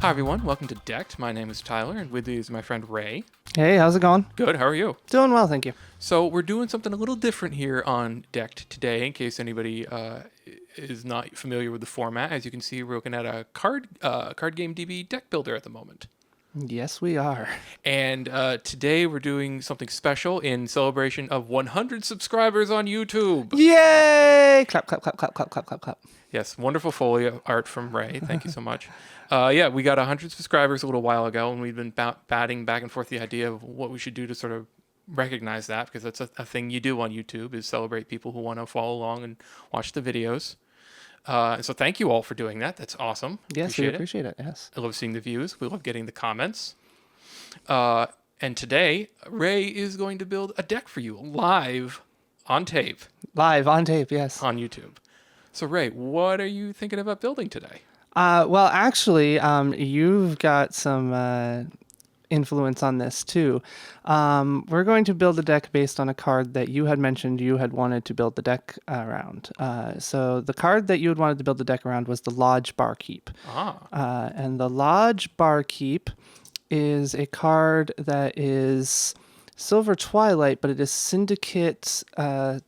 Hi everyone, welcome to Decked. My name is Tyler, and with me is my friend Ray. Hey, how's it going? Good, how are you? Doing well, thank you. So we're doing something a little different here on Decked today, in case anybody is not familiar with the format. As you can see, we're looking at a card game DB deck builder at the moment. Yes, we are. And today we're doing something special in celebration of 100 subscribers on YouTube. Yay! Clap, clap, clap, clap, clap, clap, clap, clap. Yes, wonderful folio art from Ray. Thank you so much. Yeah, we got 100 subscribers a little while ago, and we've been batting back and forth the idea of what we should do to sort of recognize that, because that's a thing you do on YouTube, is celebrate people who want to follow along and watch the videos. And so thank you all for doing that. That's awesome. Yes, we appreciate it. Yes. I love seeing the views. We love getting the comments. And today, Ray is going to build a deck for you live on tape. Live on tape, yes. On YouTube. So Ray, what are you thinking about building today? Well, actually, you've got some influence on this too. We're going to build a deck based on a card that you had mentioned you had wanted to build the deck around. So the card that you had wanted to build the deck around was the Lodge Barkeep. And the Lodge Barkeep is a card that is Silver Twilight, but it is Syndicate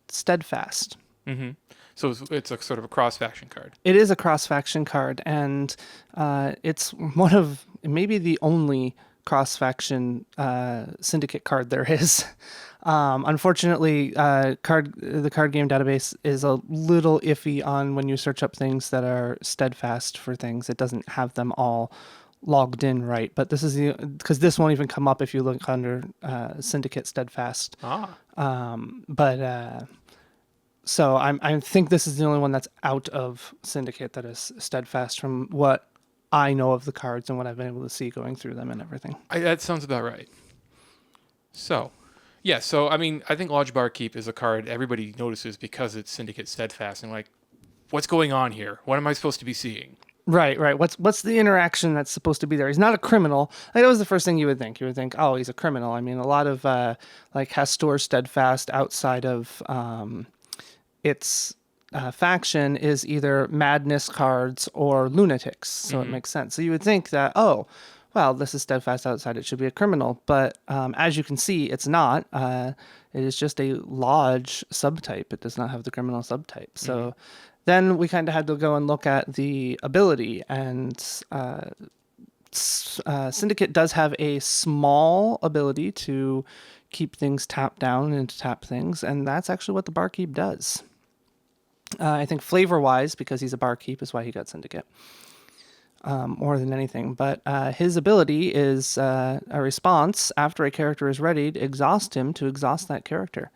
Steadfast. Mm-hmm. So it's a sort of a cross-faction card. It is a cross-faction card, and it's one of maybe the only cross-faction syndicate card there is. Unfortunately, the card game database is a little iffy on when you search up things that are steadfast for things. It doesn't have them all logged in right, but this is because this won't even come up if you look under syndicate steadfast. So I think this is the only one that's out of Syndicate that is steadfast from what I know of the cards and what I've been able to see going through them and everything. That sounds about right. So, yeah, I mean, I think Lodge Barkeep is a card everybody notices because it's Syndicate steadfast and like, what's going on here? What am I supposed to be seeing? Right. What's the interaction that's supposed to be there? He's not a criminal. Like, that was the first thing you would think. You would think, oh, he's a criminal. I mean, a lot of like Hastur steadfast outside of its faction is either madness cards or lunatics, so it makes sense. So you would think that, oh, well, this is steadfast outside, it should be a criminal, but as you can see, it's not. It is just a lodge subtype. It does not have the criminal subtype. So then we kind of had to go and look at the ability, and Syndicate does have a small ability to keep things tapped down and to tap things, and that's actually what the Barkeep does. I think flavor-wise, because he's a barkeep, is why he got Syndicate more than anything. But his ability is a response after a character is ready to exhaust him to exhaust that character.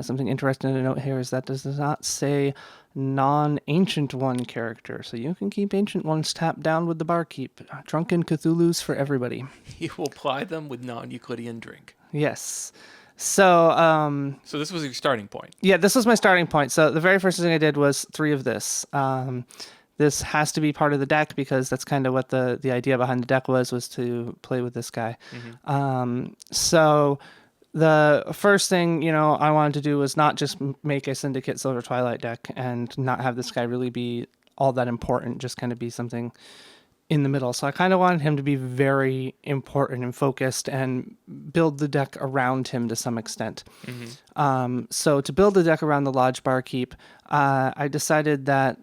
Something interesting to note here is that does not say non-ancient one character, so you can keep ancient ones tapped down with the Barkeep. Drunken Cthulhu's for everybody. You will ply them with non-Euclidean drink. Yes. So this was your starting point. Yeah, this was my starting point. So the very first thing I did was 3 of this. This has to be part of the deck because that's kind of what the idea behind the deck was to play with this guy. So the first thing, I wanted to do was not just make a Syndicate Silver Twilight deck and not have this guy really be all that important, just kind of be something in the middle. So I kind of wanted him to be very important and focused and build the deck around him to some extent. So to build the deck around the Lodge Barkeep, I decided that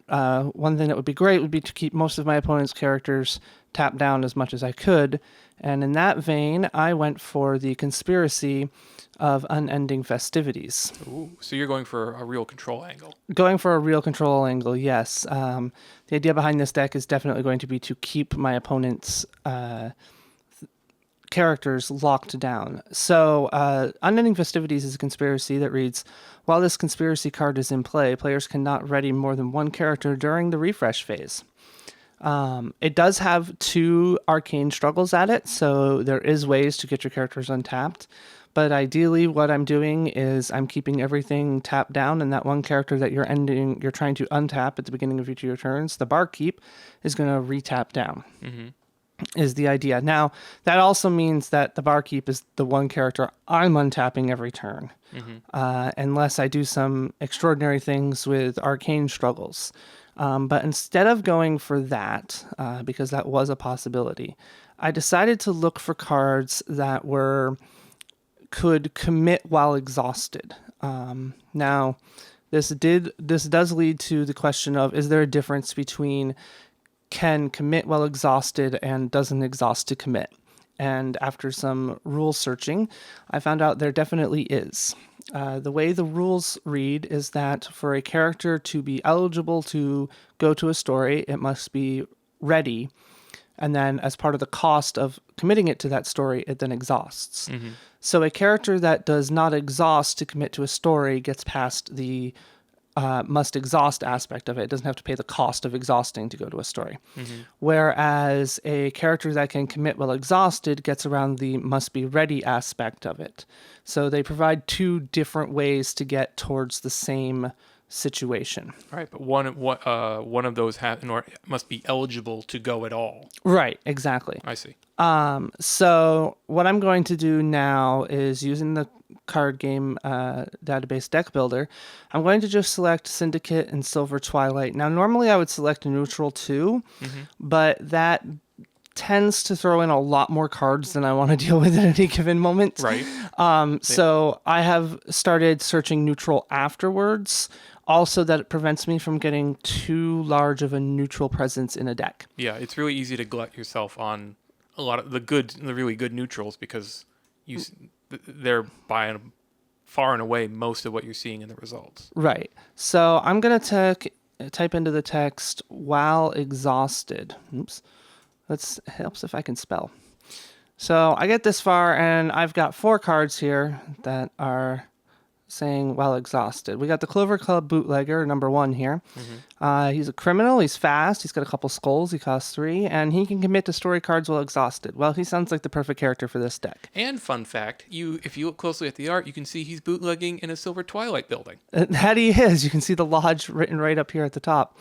one thing that would be great would be to keep most of my opponent's characters tapped down as much as I could. And in that vein, I went for the Conspiracy of Unending Festivities. Ooh, so you're going for a real control angle. Going for a real control angle, yes. The idea behind this deck is definitely going to be to keep my opponent's characters locked down. So Unending Festivities is a conspiracy that reads, while this conspiracy card is in play, players cannot ready more than one character during the refresh phase. It does have 2 arcane struggles at it, so there is ways to get your characters untapped. But ideally, what I'm doing is I'm keeping everything tapped down, and that one character that you're trying to untap at the beginning of each of your turns, the Barkeep, is going to re-tap down. is the idea. Now, that also means that the Barkeep is the one character I'm untapping every turn, unless I do some extraordinary things with arcane struggles. But instead of going for that, because that was a possibility, I decided to look for cards that could commit while exhausted. Now, this does lead to the question of, is there a difference between can commit while exhausted and doesn't exhaust to commit? And after some rule searching, I found out there definitely is. The way the rules read is that for a character to be eligible to go to a story, it must be ready. And then, as part of the cost of committing it to that story, it then exhausts. So, a character that does not exhaust to commit to a story gets past the must exhaust aspect of it. It doesn't have to pay the cost of exhausting to go to a story. Whereas a character that can commit while exhausted gets around the must be ready aspect of it. So they provide two different ways to get towards the same situation. All right, but one of those must be eligible to go at all. Right, exactly. I see. So what I'm going to do now is, using the card game database deck builder, I'm going to just select Syndicate and Silver Twilight. Now, normally I would select neutral too, but that tends to throw in a lot more cards than I want to deal with at any given moment. Right. So I have started searching neutral afterwards. Also, that it prevents me from getting too large of a neutral presence in a deck. Yeah, it's really easy to glut yourself on a lot of the really good neutrals, because they're by far and away most of what you're seeing in the results. Right. So I'm going to type into the text while exhausted. Oops. It helps if I can spell. So I get this far, and I've got 4 cards here that are saying while exhausted. We got the Clover Club Bootlegger, number 1 here. He's a criminal. He's fast. He's got a couple skulls. He costs 3, and he can commit to story cards while exhausted. Well, he sounds like the perfect character for this deck. And fun fact, if you look closely at the art, you can see he's bootlegging in a Silver Twilight building. That he is. You can see the lodge written right up here at the top.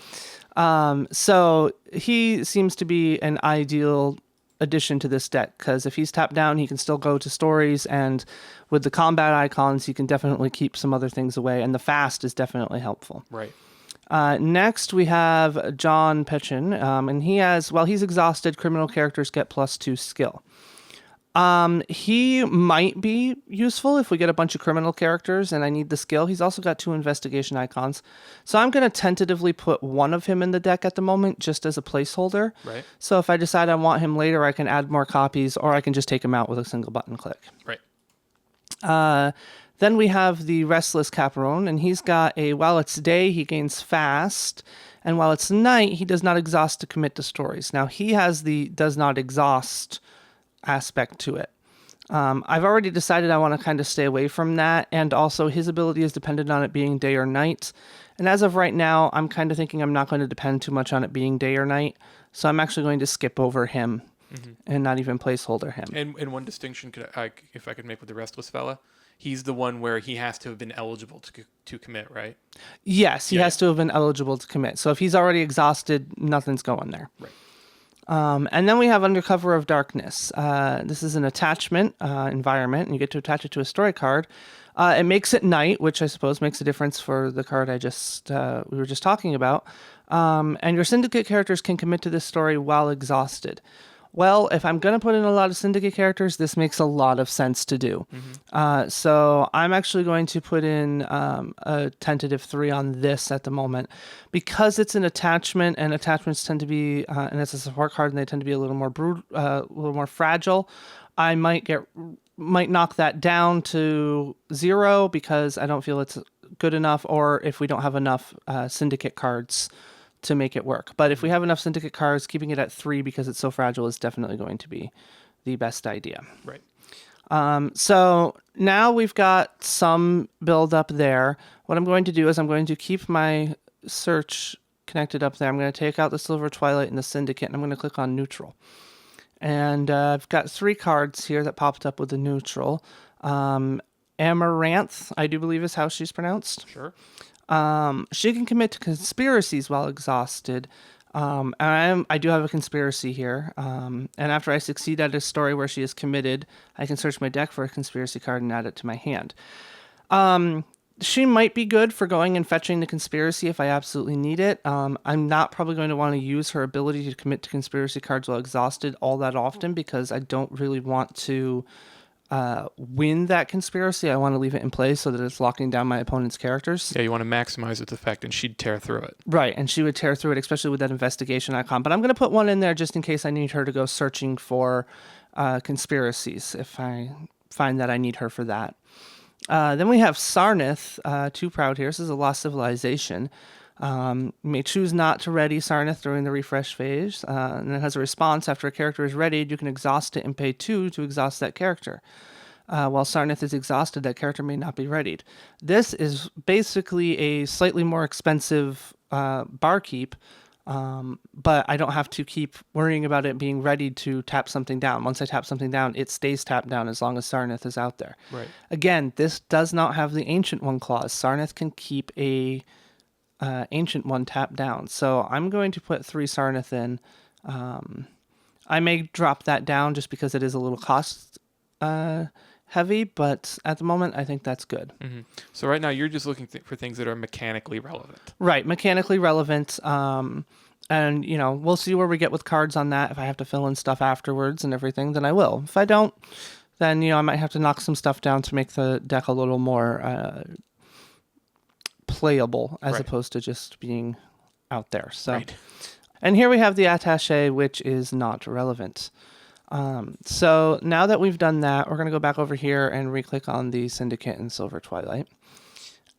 So he seems to be an ideal addition to this deck, because if he's tapped down, he can still go to stories, and with the combat icons, he can definitely keep some other things away, and the fast is definitely helpful. Right. Next, we have John Petchin, and he's exhausted, criminal characters get +2 skill. He might be useful if we get a bunch of criminal characters and I need the skill. He's also got 2 investigation icons. So I'm going to tentatively put one of him in the deck at the moment, just as a placeholder. Right. So if I decide I want him later, I can add more copies, or I can just take him out with a single button click. Right. Then we have the Restless Caperone, and he's got while it's day, he gains fast, and while it's night, he does not exhaust to commit to stories. Now, he has the does not exhaust aspect to it. I've already decided I want to kind of stay away from that, and also his ability is dependent on it being day or night. And as of right now, I'm kind of thinking I'm not going to depend too much on it being day or night, so I'm actually going to skip over him and not even placeholder him. And one distinction, if I could make with the Restless fella, he's the one where he has to have been eligible to commit, right? Yes, he has to have been eligible to commit. So if he's already exhausted, nothing's going there. Right. And then we have Undercover of Darkness. This is an attachment environment, and you get to attach it to a story card. It makes it night, which I suppose makes a difference for the card we were just talking about. And your syndicate characters can commit to this story while exhausted. Well, if I'm going to put in a lot of syndicate characters, this makes a lot of sense to do. So I'm actually going to put in a tentative 3 on this at the moment. Because it's an attachment, and attachments tend to be, and it's a support card, and they tend to be a little more a little more fragile, I might knock that down to 0 because I don't feel it's good enough, or if we don't have enough syndicate cards to make it work. But if we have enough syndicate cards, keeping it at 3 because it's so fragile is definitely going to be the best idea. Right. So now we've got some build up there. What I'm going to do is I'm going to keep my search connected up there. I'm going to take out the Silver Twilight and the Syndicate, and I'm going to click on neutral. And I've got 3 cards here that popped up with the neutral. Amaranth, I do believe is how she's pronounced. Sure. She can commit to conspiracies while exhausted. And I do have a conspiracy here. And after I succeed at a story where she is committed, I can search my deck for a conspiracy card and add it to my hand. She might be good for going and fetching the conspiracy if I absolutely need it. I'm not probably going to want to use her ability to commit to conspiracy cards while exhausted all that often because I don't really want to win that conspiracy. I want to leave it in place so that it's locking down my opponent's characters. Yeah, you want to maximize its effect, and she'd tear through it. Right, and she would tear through it, especially with that investigation icon. But I'm going to put one in there just in case I need her to go searching for conspiracies if I find that I need her for that. Then we have Sarnath, Too Proud here. This is a Lost Civilization. You may choose not to ready Sarnath during the refresh phase, and it has a response. After a character is readied, you can exhaust it and pay 2 to exhaust that character. While Sarnath is exhausted, that character may not be readied. This is basically a slightly more expensive barkeep, but I don't have to keep worrying about it being ready to tap something down. Once I tap something down, it stays tapped down as long as Sarnath is out there. Right. Again, this does not have the Ancient One clause. Sarnath can keep a Ancient One tapped down. So I'm going to put 3 Sarnath in. I may drop that down just because it is a little cost heavy, but at the moment, I think that's good. Mm-hmm. So right now, you're just looking for things that are mechanically relevant. Right, mechanically relevant. And, we'll see where we get with cards on that. If I have to fill in stuff afterwards and everything, then I will. If I don't, then, I might have to knock some stuff down to make the deck a little more playable as opposed to just being out there. So, right. And here we have the attaché, which is not relevant. So now that we've done that, we're going to go back over here and re-click on the Syndicate and Silver Twilight.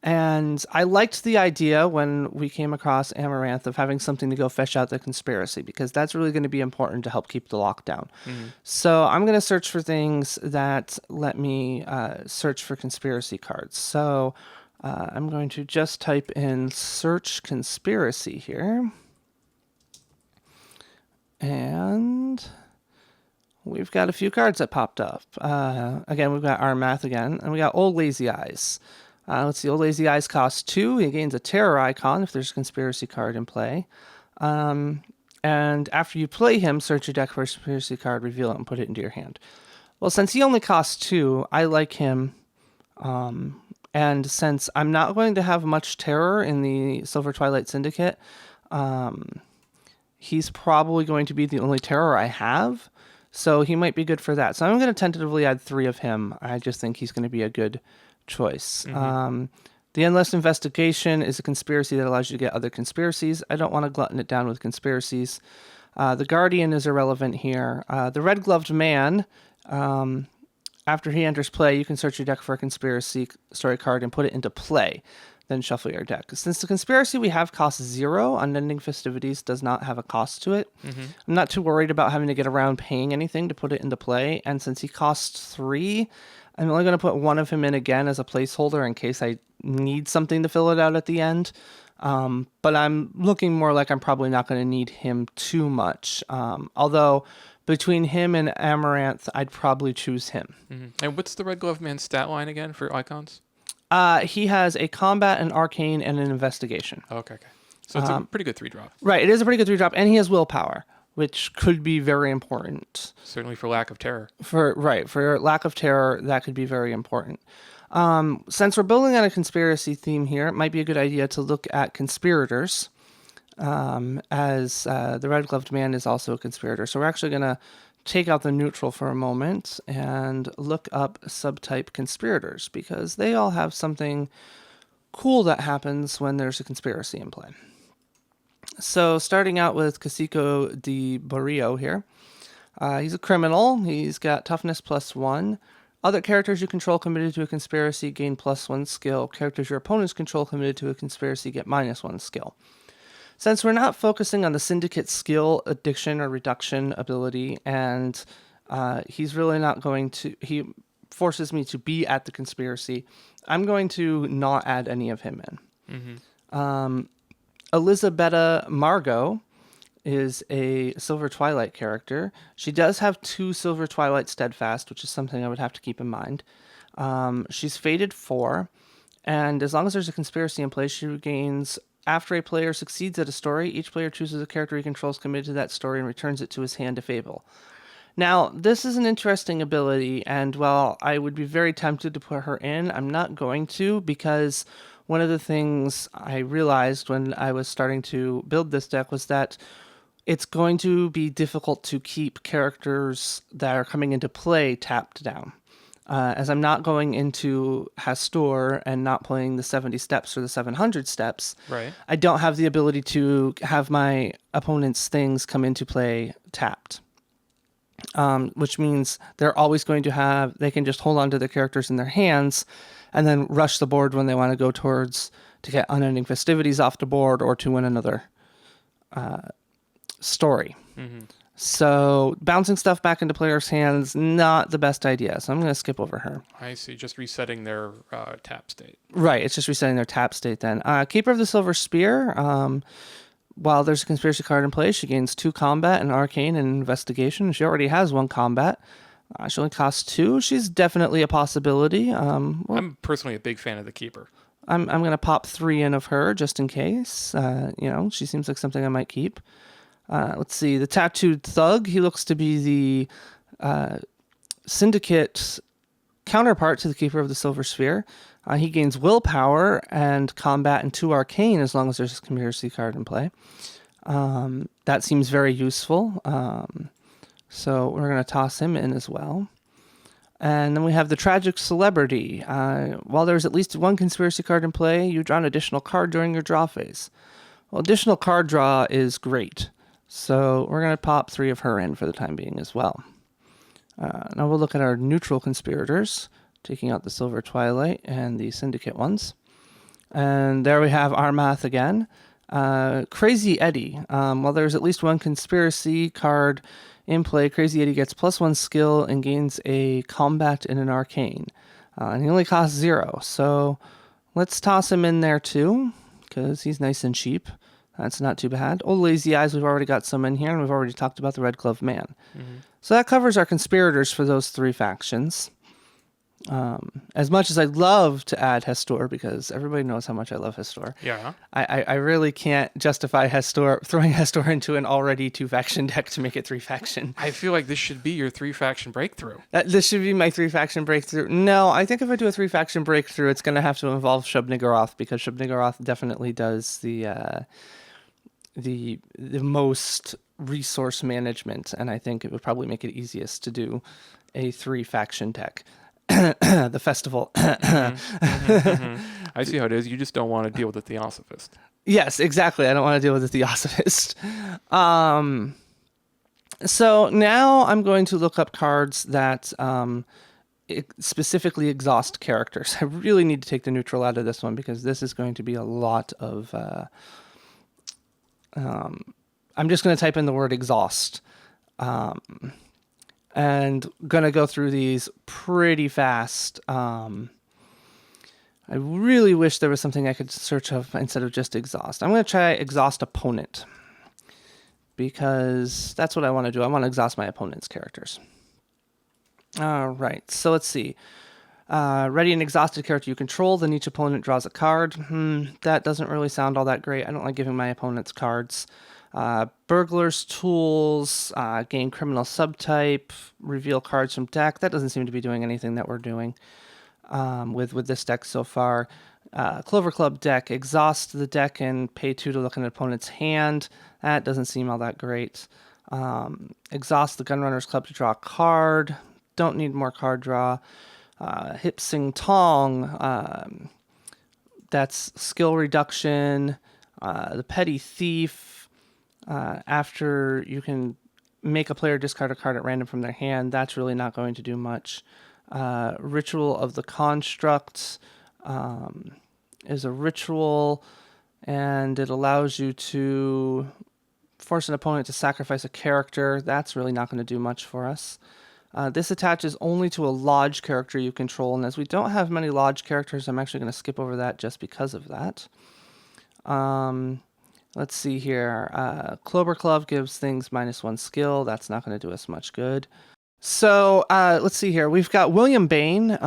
And I liked the idea when we came across Amaranth of having something to go fetch out the conspiracy, because that's really going to be important to help keep the lockdown. Mm-hmm. So I'm going to search for things that let me search for conspiracy cards. So I'm going to just type in search conspiracy here. And we've got a few cards that popped up. Again, we've got Armath again, and we got Old Lazy Eyes. Let's see, Old Lazy Eyes costs 2. He gains a terror icon if there's a conspiracy card in play. And after you play him, search your deck for a conspiracy card, reveal it, and put it into your hand. Well, since he only costs 2, I like him. And since I'm not going to have much terror in the Silver Twilight Syndicate, he's probably going to be the only terror I have. So he might be good for that. So I'm going to tentatively add 3 of him. I just think he's going to be a good choice. Mm-hmm. The Endless Investigation is a conspiracy that allows you to get other conspiracies. I don't want to glutton it down with conspiracies. The Guardian is irrelevant here. The Red Gloved Man, after he enters play, you can search your deck for a conspiracy story card and put it into play. Then shuffle your deck. Since the conspiracy we have costs 0, Unending Festivities does not have a cost to it. Mm-hmm. I'm not too worried about having to get around paying anything to put it into play. And since he costs 3, I'm only going to put 1 of him in again as a placeholder in case I need something to fill it out at the end. But I'm looking more like I'm probably not going to need him too much. Although between him and Amaranth, I'd probably choose him. Mm-hmm. And what's the Red Glove Man stat line again for icons? He has a combat, an arcane, and an investigation. Okay. So it's a pretty good 3-drop. Right, it is a pretty good 3-drop, and he has willpower, which could be very important. Certainly for lack of terror. For lack of terror, that could be very important. Since we're building on a conspiracy theme here, it might be a good idea to look at conspirators, as the Red Gloved Man is also a conspirator. So we're actually going to take out the neutral for a moment and look up subtype conspirators, because they all have something cool that happens when there's a conspiracy in play. So starting out with Cacico de Barrio here. He's a criminal. He's got toughness +1. Other characters you control committed to a conspiracy gain +1 skill. Characters your opponents control committed to a conspiracy get -1 skill. Since we're not focusing on the Syndicate skill addiction or reduction ability, and he's really not going to... He forces me to be at the conspiracy, I'm going to not add any of him in. Mm-hmm. Elizabetta Margot is a Silver Twilight character. She does have 2 Silver Twilight Steadfast, which is something I would have to keep in mind. She's fated 4, and as long as there's a conspiracy in place, she gains After a player succeeds at a story, each player chooses a character he controls committed to that story and returns it to his hand if able. Now, this is an interesting ability, and while I would be very tempted to put her in, I'm not going to, because one of the things I realized when I was starting to build this deck was that it's going to be difficult to keep characters that are coming into play tapped down. As I'm not going into Hastur and not playing the 70 steps or the 700 steps, Right. I don't have the ability to have my opponent's things come into play tapped. Which means they're always going to have, they can just hold on to the characters in their hands and then rush the board when they want to go towards to get Unending Festivities off the board or to win another story. Mm-hmm. So bouncing stuff back into players' hands, not the best idea. So I'm going to skip over her. I see. Just resetting their tap state. Right. It's just resetting their tap state then. Keeper of the Silver Spear. While there's a conspiracy card in play, she gains 2 combat, and arcane, and investigation. She already has 1 combat. She only costs 2. She's definitely a possibility. I'm personally a big fan of the keeper. I'm going to pop 3 in of her just in case. She seems like something I might keep. Let's see. The Tattooed Thug. He looks to be the Syndicate counterpart to the Keeper of the Silver Sphere. He gains willpower and combat and 2 arcane as long as there's a conspiracy card in play. That seems very useful. So we're going to toss him in as well. And then we have the Tragic Celebrity. While there's at least 1 conspiracy card in play, you draw an additional card during your draw phase. Well, additional card draw is great. So we're going to pop 3 of her in for the time being as well. Now we'll look at our neutral conspirators, taking out the Silver Twilight and the Syndicate ones. And there we have Armath again. Crazy Eddie. While there's at least 1 conspiracy card in play, Crazy Eddie gets +1 skill and gains a combat and an arcane. And he only costs 0. So let's toss him in there too, because he's nice and cheap. That's not too bad. Old Lazy Eyes, we've already got some in here, and we've already talked about the Red Glove Man. Mm-hmm. So that covers our conspirators for those 3 factions. As much as I'd love to add Hastur, because everybody knows how much I love Hastur. Yeah. I really can't justify throwing Hastur into an already 2-faction deck to make it 3-faction. I feel like this should be your 3-faction breakthrough. This should be my 3-faction breakthrough. No, I think if I do a 3-faction breakthrough, it's going to have to involve Shub-Niggurath, because Shub-Niggurath definitely does the most resource management, and I think it would probably make it easiest to do a 3-faction deck. The festival. I see how it is. You just don't want to deal with the Theosophist. Yes, exactly. I don't want to deal with the Theosophist. So now I'm going to look up cards that specifically exhaust characters. I really need to take the neutral out of this one, because this is going to be a lot of... I'm just going to type in the word exhaust. And going to go through these pretty fast. I really wish there was something I could search of instead of just exhaust. I'm going to try exhaust opponent, because that's what I want to do. I want to exhaust my opponent's characters. All right, so let's see. Ready an exhausted character you control, then each opponent draws a card. That doesn't really sound all that great. I don't like giving my opponents cards. Burglar's Tools, gain criminal subtype, reveal cards from deck. That doesn't seem to be doing anything that we're doing with this deck so far. Clover Club deck, exhaust the deck and pay 2 to look at an opponent's hand. That doesn't seem all that great. Exhaust the Gunrunner's Club to draw a card. Don't need more card draw. Hip Sing Tong, that's skill reduction. The Petty Thief, after you can make a player discard a card at random from their hand, that's really not going to do much. Ritual of the Construct is a ritual, and it allows you to force an opponent to sacrifice a character. That's really not going to do much for us. This attaches only to a Lodge character you control, and as we don't have many Lodge characters, I'm actually going to skip over that just because of that. Let's see here. Clover Club gives things -1 skill. That's not going to do us much good. So let's see here. We've got William Bain.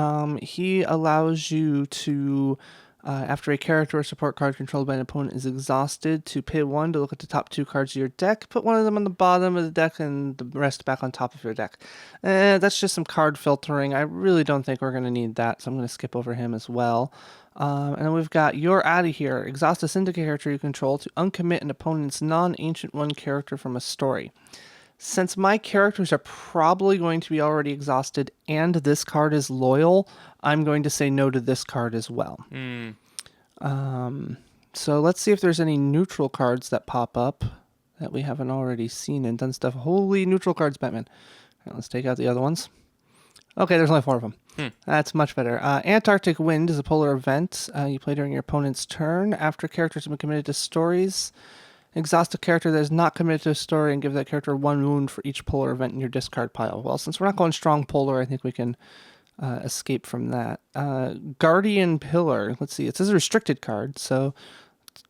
He allows you to After a character or support card controlled by an opponent is exhausted, to pay 1 to look at the top 2 cards of your deck, put one of them on the bottom of the deck and the rest back on top of your deck. That's just some card filtering. I really don't think we're going to need that, so I'm going to skip over him as well. And then we've got You're Out of Here. Exhaust a syndicate character you control to uncommit an opponent's non-ancient one character from a story. Since my characters are probably going to be already exhausted and this card is loyal, I'm going to say no to this card as well. So let's see if there's any neutral cards that pop up that we haven't already seen and done stuff. Holy neutral cards, Batman. All right, let's take out the other ones. Okay, there's only 4 of them. That's much better. Antarctic Wind is a polar event you play during your opponent's turn. After characters have been committed to stories, exhaust a character that is not committed to a story and give that character 1 wound for each polar event in your discard pile. Well, since we're not going strong polar, I think we can escape from that. Guardian Pillar. Let's see. It says a restricted card, so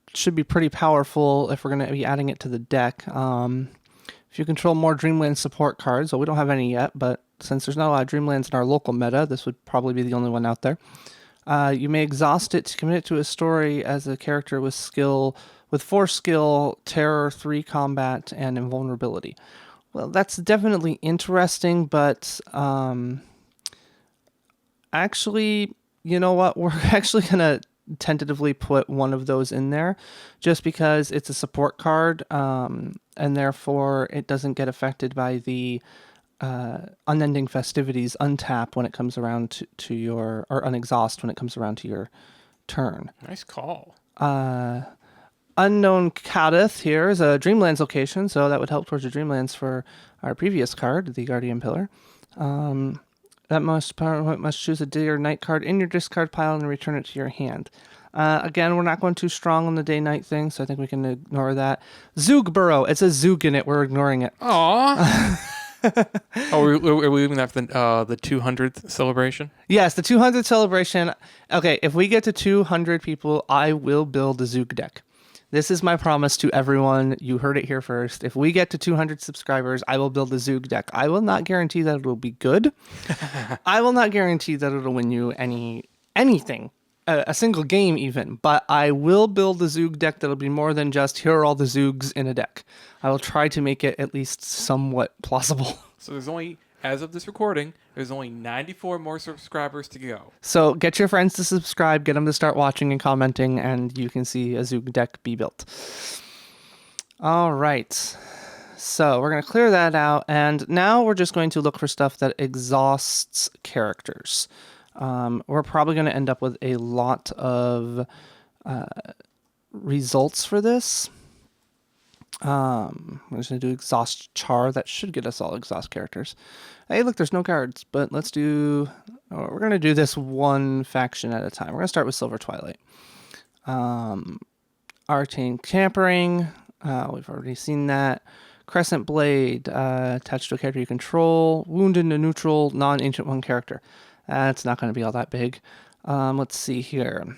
it should be pretty powerful if we're going to be adding it to the deck. If you control more Dreamland support cards, well, we don't have any yet, but since there's not a lot of Dreamlands in our local meta, this would probably be the only one out there. You may exhaust it to commit it to a story as a character with 4 skill, terror, 3 combat, and invulnerability. Well, that's definitely interesting, but actually, you know what? We're actually going to tentatively put one of those in there just because it's a support card, and therefore it doesn't get affected by the Unending Festivities untap when it comes around to your, or unexhaust when it comes around to your turn. Nice call. Unknown Kadith here is a Dreamlands location, so that would help towards the Dreamlands for our previous card, the Guardian Pillar. That must choose a day or night card in your discard pile and return it to your hand. Again, we're not going too strong on the day-night thing, so I think we can ignore that. Zoog Burrow. It says Zoog in it. We're ignoring it. Aww. Are we leaving that for the 200th celebration? Yes, the 200th celebration. Okay, if we get to 200 people, I will build a Zoog deck. This is my promise to everyone. You heard it here first. If we get to 200 subscribers, I will build a Zoog deck. I will not guarantee that it will be good. I will not guarantee that it'll win you anything, a single game even. But I will build a Zoog deck that'll be more than just here are all the Zoogs in a deck. I will try to make it at least somewhat plausible. So there's only, as of this recording, there's only 94 more subscribers to go. So get your friends to subscribe, get them to start watching and commenting, and you can see a Zoog deck be built. All right. So we're going to clear that out, and now we're just going to look for stuff that exhausts characters. We're probably going to end up with a lot of results for this. We're just going to do exhaust char. That should get us all exhaust characters. Hey, look, there's no cards, but we're going to do this one faction at a time. We're going to start with Silver Twilight. Arcane Tampering. We've already seen that. Crescent Blade, attached to a character you control. Wounded to neutral, non-ancient one character. That's not going to be all that big. Let's see here.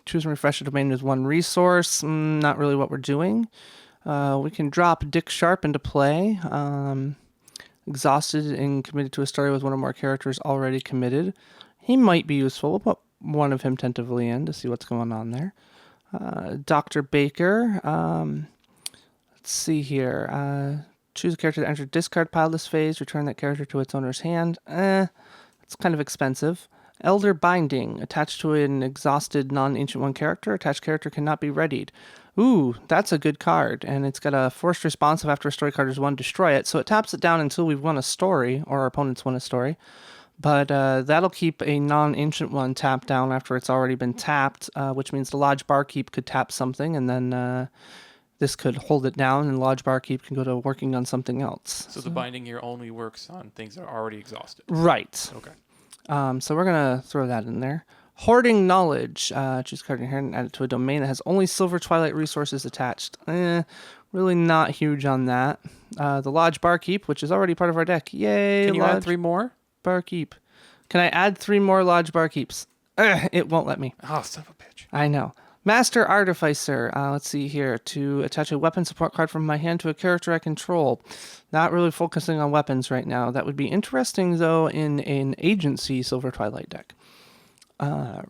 Choose and refresh a domain with 1 resource. Not really what we're doing. We can drop Dick Sharp into play. Exhausted and committed to a story with 1 or more characters already committed. He might be useful. We'll put one of him tentatively in to see what's going on there. Dr. Baker. Let's see here. Choose a character that enters discard pile this phase. Return that character to its owner's hand. It's kind of expensive. Elder Binding. Attached to an exhausted non-ancient one character. Attached character cannot be readied. Ooh, that's a good card. And it's got a forced responsive after a story card is won, destroy it. So it taps it down until we've won a story, or our opponents won a story. But that'll keep a non-ancient one tapped down after it's already been tapped, which means the Lodge Barkeep could tap something, and then this could hold it down, and Lodge Barkeep can go to working on something else. So the binding here only works on things that are already exhausted. Right. Okay. So we're going to throw that in there. Hoarding Knowledge. Choose card in here and add it to a domain that has only Silver Twilight resources attached. Really not huge on that. The Lodge Barkeep, which is already part of our deck. Yay, Can you Lodge add 3 more? Barkeep. Can I add 3 more Lodge Barkeeps? It won't let me. Oh, son of a bitch. I know. Master Artificer. Let's see here. To attach a weapon support card from my hand to a character I control. Not really focusing on weapons right now. That would be interesting, though, in an agency Silver Twilight deck.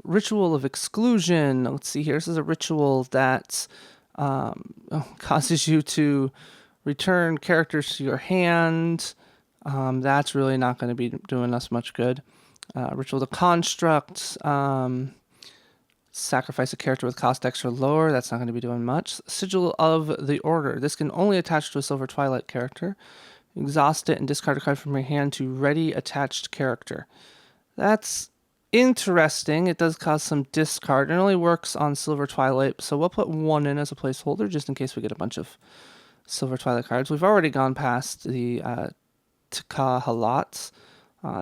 Ritual of Exclusion. Let's see here. This is a ritual that causes you to return characters to your hand. That's really not going to be doing us much good. Ritual of Construct. Sacrifice a character with cost extra lower. That's not going to be doing much. Sigil of the Order. This can only attach to a Silver Twilight character. Exhaust it and discard a card from your hand to ready attached character. That's interesting. It does cause some discard. It only works on Silver Twilight, so we'll put one in as a placeholder just in case we get a bunch of Silver Twilight cards. We've already gone past the Takahalat.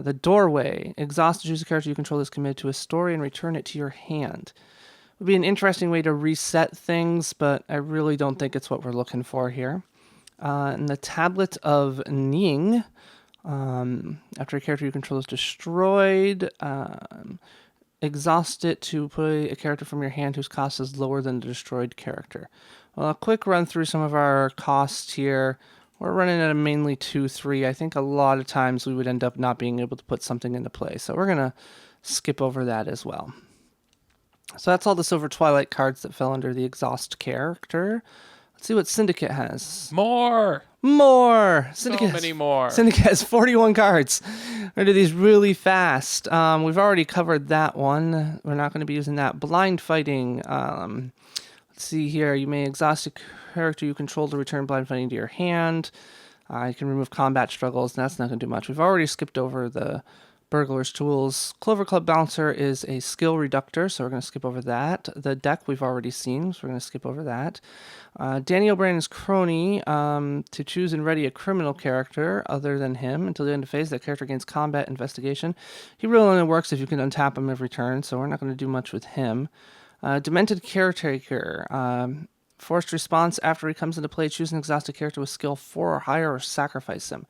The Doorway. Exhaust to choose a character you control is committed to a story and return it to your hand. It would be an interesting way to reset things, but I really don't think it's what we're looking for here. And the Tablet of Ning. After a character you control is destroyed, exhaust it to play a character from your hand whose cost is lower than the destroyed character. Well, a quick run through some of our costs here. We're running at a mainly 2-3. I think a lot of times we would end up not being able to put something into play, so we're going to skip over that as well. So that's all the Silver Twilight cards that fell under the exhaust character. Let's see what Syndicate has. More! Syndicate So many more. Syndicate has 41 cards. We're going to do these really fast. We've already covered that one. We're not going to be using that. Blind Fighting. Let's see here. You may exhaust a character you control to return Blind Fighting to your hand. You can remove combat struggles, and that's not going to do much. We've already skipped over the Burglar's Tools. Clover Club Bouncer is a skill reductor, so we're going to skip over that. The deck we've already seen, so we're going to skip over that. Danny O'Brien's Crony, to choose and ready a criminal character other than him. Until the end of phase, that character gains combat investigation. He really only works if you can untap him every turn, so we're not going to do much with him. Demented Caretaker. Forced response after he comes into play, choose an exhausted character with skill 4 or higher or sacrifice him.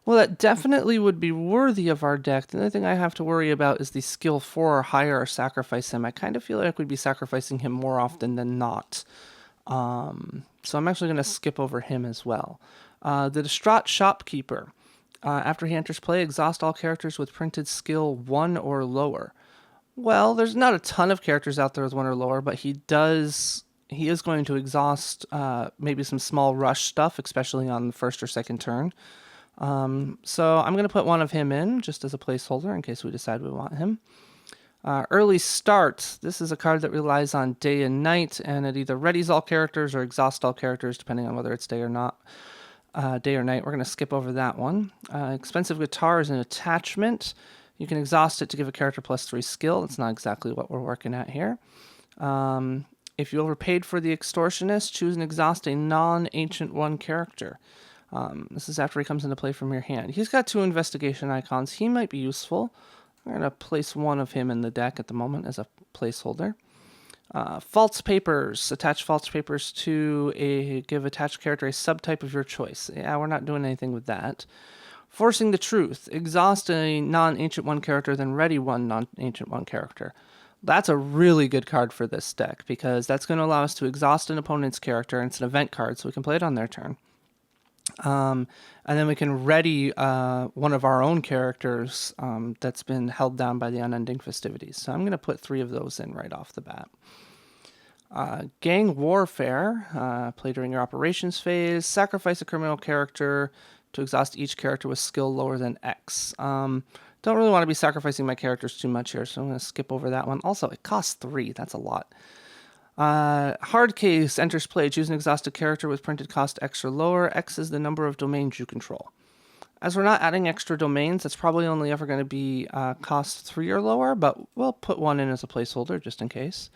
Well, that definitely would be worthy of our deck. The only thing I have to worry about is the skill 4 or higher or sacrifice him. I kind of feel like we'd be sacrificing him more often than not. So I'm actually going to skip over him as well. The Distraught Shopkeeper. After he enters play, exhaust all characters with printed skill 1 or lower. Well, there's not a ton of characters out there with 1 or lower, but he is going to exhaust maybe some small rush stuff, especially on the first or second turn. So I'm going to put one of him in just as a placeholder in case we decide we want him. Early Start. This is a card that relies on day and night, and it either readies all characters or exhausts all characters, depending on whether it's day or not. Day or night. We're going to skip over that one. Expensive Guitar is an attachment. You can exhaust it to give a character +3 skill. That's not exactly what we're working at here. If you overpaid for the Extortionist, choose and exhaust a non-Ancient 1 character. This is after he comes into play from your hand. He's got 2 investigation icons. He might be useful. I'm going to place one of him in the deck at the moment as a placeholder. False Papers. Attach false papers to give attached character a subtype of your choice. Yeah, we're not doing anything with that. Forcing the Truth. Exhaust a non-Ancient 1 character, then ready one non-Ancient 1 character. That's a really good card for this deck because that's going to allow us to exhaust an opponent's character, and it's an event card, so we can play it on their turn. And then we can ready one of our own characters that's been held down by the Unending Festivities. So I'm going to put 3 of those in right off the bat. Gang Warfare. Play during your operations phase. Sacrifice a criminal character to exhaust each character with skill lower than X. Don't really want to be sacrificing my characters too much here, so I'm going to skip over that one. Also, it costs 3. That's a lot. Hard Case enters play. Choose an exhausted character with printed cost X or lower. X is the number of domains you control. As we're not adding extra domains, that's probably only ever going to be cost 3 or lower, but we'll put one in as a placeholder just in case.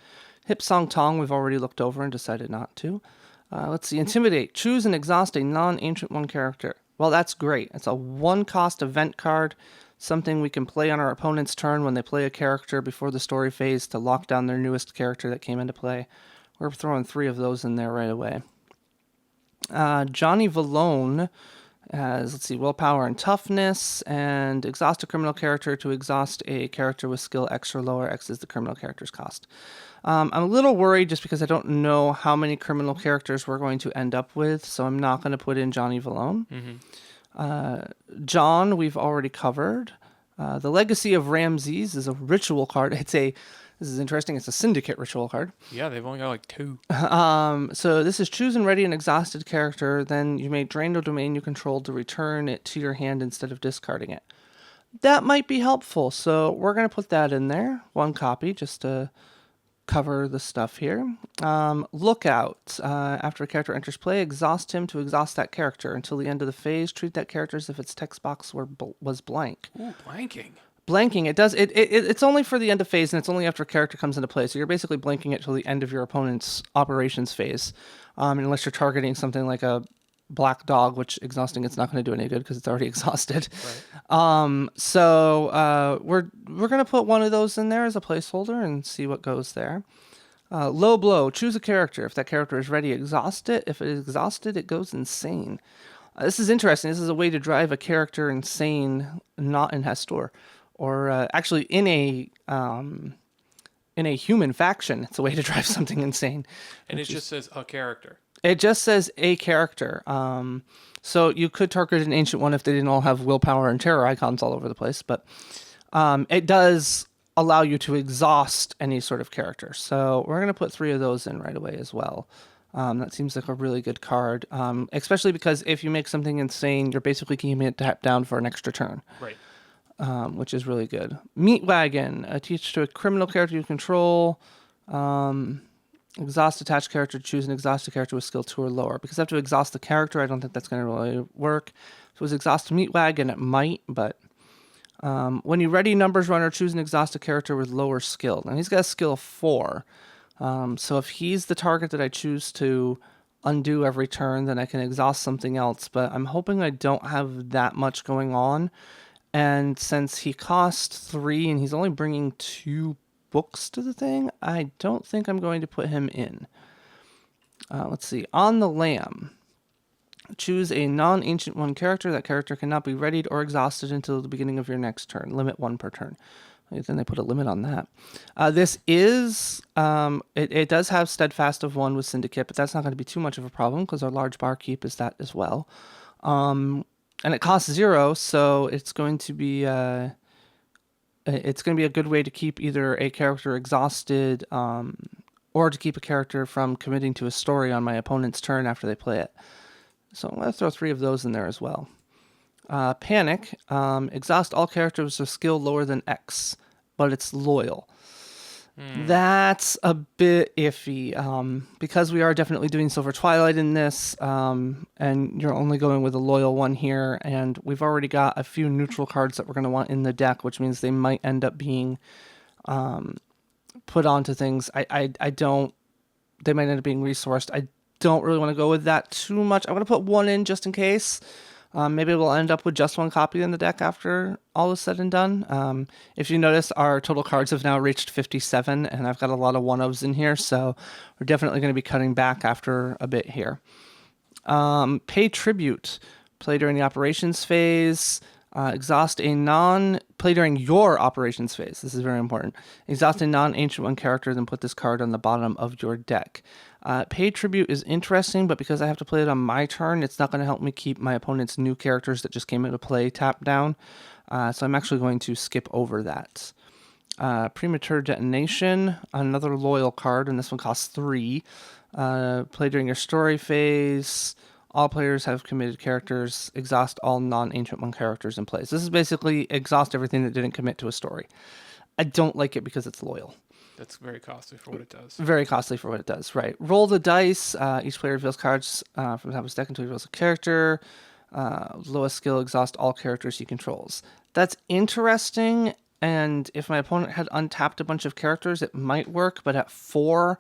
Hip Song Tong we've already looked over and decided not to. Let's see. Intimidate. Choose and exhaust a non-Ancient 1 character. Well, that's great. It's a 1-cost event card. Something we can play on our opponent's turn when they play a character before the story phase to lock down their newest character that came into play. We're throwing 3 of those in there right away. Johnny Valone has, let's see, willpower and toughness, and exhaust a criminal character to exhaust a character with skill X or lower. X is the criminal character's cost. I'm a little worried just because I don't know how many criminal characters we're going to end up with, so I'm not going to put in Johnny Valone. John, we've already covered. The Legacy of Ramses is a ritual card. This is interesting. It's a syndicate ritual card. Yeah, they've only got like 2. So this is choose and ready an exhausted character. Then you may drain the domain you control to return it to your hand instead of discarding it. That might be helpful. So we're going to put that in there. 1 copy just to cover the stuff here. Lookout. After a character enters play, exhaust him to exhaust that character. Until the end of the phase, treat that character as if its text box was blank. Ooh, blanking. Blanking, it's only for the end of phase, and it's only after a character comes into play. So you're basically blanking it till the end of your opponent's operations phase, unless you're targeting something like a black dog, which exhausting it's not going to do any good because it's already exhausted. Right. So we're gonna put one of those in there as a placeholder and see what goes there. Low blow. Choose a character. If that character is ready, exhaust it. If it is exhausted, it goes insane. This is interesting. This is a way to drive a character insane, not in Hestor, or actually in a human faction. It's a way to drive something insane. And it just says a character. It just says a character. So you could target an ancient one if they didn't all have willpower and terror icons all over the place, but it does allow you to exhaust any sort of character. So we're going to put 3 of those in right away as well. That seems like a really good card, especially because if you make something insane, you're basically keeping it tapped down for an extra turn. Right. Which is really good. Meat Wagon. Teach to a criminal character you control. Exhaust attached character. Choose an exhausted character with skill 2 or lower. Because I have to exhaust the character, I don't think that's going to really work. So it was exhaust Meat Wagon. It might, but when you ready numbers runner, choose an exhausted character with lower skill. Now he's got a skill 4. So if he's the target that I choose to undo every turn, then I can exhaust something else. But I'm hoping I don't have that much going on. And since he costs 3 and he's only bringing 2 books to the thing, I don't think I'm going to put him in. Let's see. On the Lamb, choose a non-ancient 1 character. That character cannot be readied or exhausted until the beginning of your next turn. Limit 1 per turn. Then they put a limit on that. This is, it does have Steadfast of 1 with Syndicate, but that's not going to be too much of a problem because our large barkeep is that as well. And it costs 0, so it's going to be a good way to keep either a character exhausted, or to keep a character from committing to a story on my opponent's turn after they play it. So I'm going to throw 3 of those in there as well. Panic. Exhaust all characters with skill lower than X, but it's loyal. That's a bit iffy, because we are definitely doing Silver Twilight in this, and you're only going with a loyal one here, and we've already got a few neutral cards that we're going to want in the deck, which means they might end up being put onto things. They might end up being resourced. I don't really want to go with that too much. I'm going to put 1 in just in case. Maybe we'll end up with just 1 copy in the deck after all is said and done. If you notice, our total cards have now reached 57, and I've got a lot of 1-ofs in here, so we're definitely going to be cutting back after a bit here. Pay tribute. Play during the operations phase. Exhaust a play during your operations phase. This is very important. Exhaust a non-ancient 1 character, then put this card on the bottom of your deck. Pay tribute is interesting, but because I have to play it on my turn, it's not going to help me keep my opponent's new characters that just came into play tapped down. So I'm actually going to skip over that. Premature detonation, another loyal card, and this one costs 3. Play during your story phase. All players have committed characters. Exhaust all non-ancient 1 characters in place. This is basically exhaust everything that didn't commit to a story. I don't like it because it's loyal. That's very costly for what it does. Very costly for what it does, right. Roll the dice. Each player reveals cards from the top of his deck until he reveals a character. Lowest skill, exhaust all characters he controls. That's interesting, and if my opponent had untapped a bunch of characters, it might work, but at 4,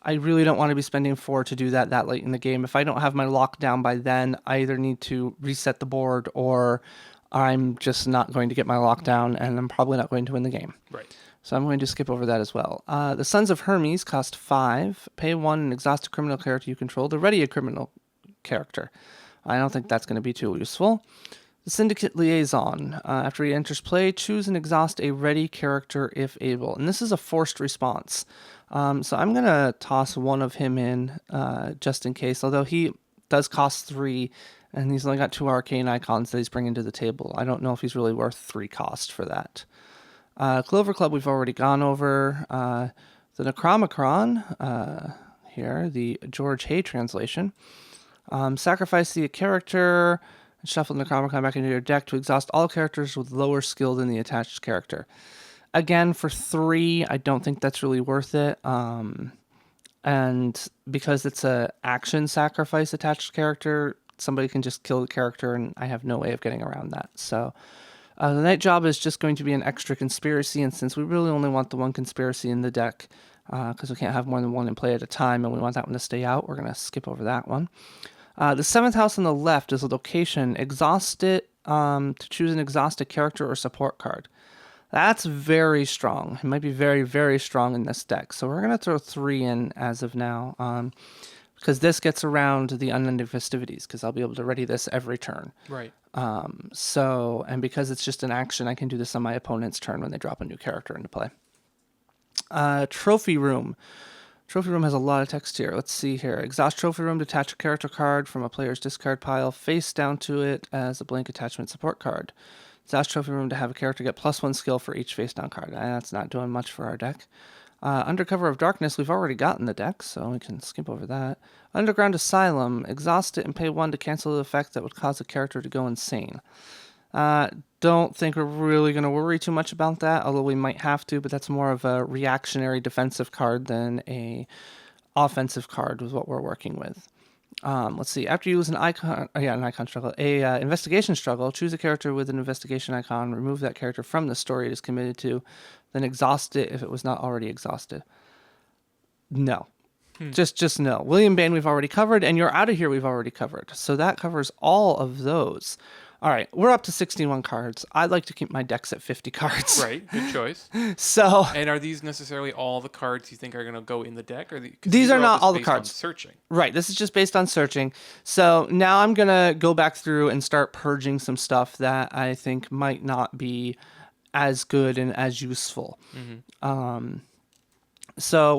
I really don't want to be spending 4 to do that late in the game. If I don't have my lockdown by then, I either need to reset the board, or I'm just not going to get my lockdown, and I'm probably not going to win the game. Right. So I'm going to skip over that as well. The Sons of Hermes cost 5. Pay 1 and exhaust a criminal character you control to ready a criminal character. I don't think that's going to be too useful. The Syndicate Liaison. After he enters play, choose and exhaust a ready character if able. And this is a forced response. So I'm going to toss 1 of him in just in case, although he does cost 3, And he's only got 2 arcane icons that he's bringing to the table. I don't know if he's really worth 3 cost for that. Clover Club we've already gone over. The Necromicron, here, the George Hay translation. Sacrifice the character and shuffle the Necromicron back into your deck to exhaust all characters with lower skill than the attached character. Again, for 3, I don't think that's really worth it. And because it's a action sacrifice attached character, somebody can just kill the character, and I have no way of getting around that. So the Night Job is just going to be an extra conspiracy, and since we really only want the one conspiracy in the deck, because we can't have more than one in play at a time, and we want that one to stay out, we're going to skip over that one. The 7th house on the left is a location. Exhaust it to choose an exhausted character or support card. That's very strong. It might be very, very strong in this deck. So we're going to throw 3 in as of now, because this gets around the Unending Festivities, because I'll be able to ready this every turn. Right. And because it's just an action, I can do this on my opponent's turn when they drop a new character into play. Trophy Room. Trophy Room has a lot of text here. Let's see here. Exhaust Trophy Room to attach a character card from a player's discard pile face down to it as a blank attachment support card. Exhaust Trophy Room to have a character get +1 skill for each face down card. That's not doing much for our deck. Undercover of Darkness, we've already gotten the deck, so we can skip over that. Underground Asylum, exhaust it and pay 1 to cancel the effect that would cause a character to go insane. Don't think we're really going to worry too much about that, although we might have to, but that's more of a reactionary defensive card than a offensive card with what we're working with. Let's see. After you lose an icon struggle, investigation struggle, choose a character with an investigation icon, remove that character from the story it is committed to, then exhaust it if it was not already exhausted. No. Just no. William Bane we've already covered, and You're Out of Here we've already covered. So that covers all of those. All right, we're up to 61 cards. I'd like to keep my decks at 50 cards. Right, good choice. So, and are these necessarily all the cards you think are going to go in the deck? Or these are not all the based cards. On searching. Right, this is just based on searching. So now I'm going to go back through and start purging some stuff that I think might not be as good and as useful. Mm-hmm. So